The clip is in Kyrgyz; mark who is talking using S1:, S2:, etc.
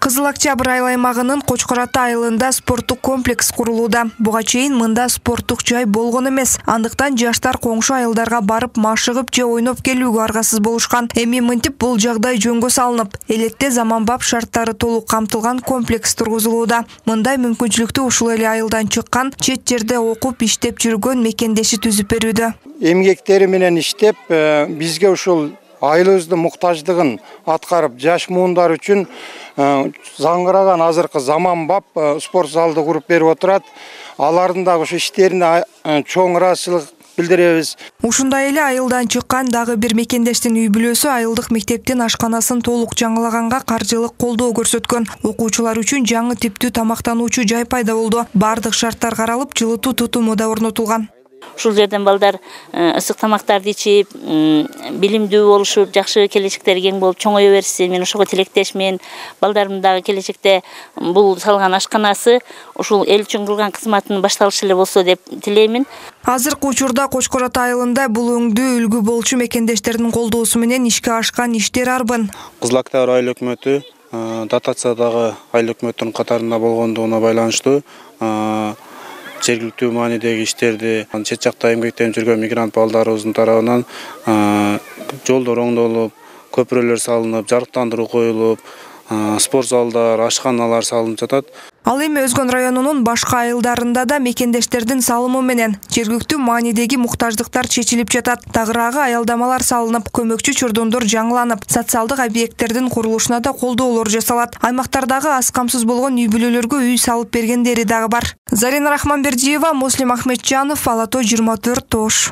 S1: Кызыл Октябрь айыл аймагынын Кочкор Ата айылында спорттук комплекс курулууда. Буга чейин мында спорттук жай болгон эмес. Андыктан жаштар коңшу айылдарга барып машыгып же ойноп келүүгө аргасыз болушкан. Эми мынтип бул жагдай жөнгө салынып, элетте заманбап шарттары толук камтылган комплекс тургузулууда. Мындай мүмкүнчүлүктү ушул эле айылдан чыккан, чет жерде окуп иштеп жүргөн мекендеши түзүп берүүдө.
S2: Эмгектери менен иштеп, бизге ушул айылыбыздын муктаждыгын аткарып, жаш муундар үчүн заңгыраган азыркы заманбап спорт залды куруп берип отурат. Алардын дагы ушу иштерине чоң ыраазычылык билдиребиз.
S1: Ушундай эле айылдан чыккан дагы бир мекендештин үй бүлөсү айылдык мектептин ашканасын толук жаңылаганга каржылык колдоо көрсөткөн. Окуучулар үчүн жаңы типтүү тамактануучу жай пайда болду. Бардык шарттар каралып, жылытуу тутуму да орнотулган.
S3: Ушул жерден балдар ысык тамактарды ичип, билимдүү болушуп, жакшы келечектери кең болуп чоңое берсин. Мен ошого тилектешмин. Балдарым дагы келечекте бул салган ашканасы ушул эл үчүн кылган кызматын башталышы эле болсо деп тилеймин.
S1: Азыркы учурда Кочкор Ата айылында бул өңдүү үлгү болчу мекендештердин колдоосу менен ишке ашкан иштер арбын.
S4: Кызыл Октябрь айыл өкмөтү дотациядагы айыл өкмөттүн катарында болгондугуна байланыштуу жергиликтүү маанидеги иштерди чет жакта эмгектенип жүргөн мигрант балдарыбыздын тарабынан жолдор оңдолуп, көпүрөлөр салынып, жарыктандыруу коюлуп, спорт залдар, ашканалар салынып жатат.
S1: Ал эми Өзгөн районунун башка айылдарында да мекендештердин салымы менен жергиликтүү маанидеги муктаждыктар чечилип жатат. Тагыраагы аялдамалар салынып, көмөкчү чурдундур жаңыланып, социалдык объекттердин курулушуна да колдоолор жасалат. Аймактардагы аз камсыз болгон үй бүлөлөргө үй салып бергендери дагы бар. Зарина Рахманбердиева, Муслим Ахметжанов, Ала Тоо 24 Тош.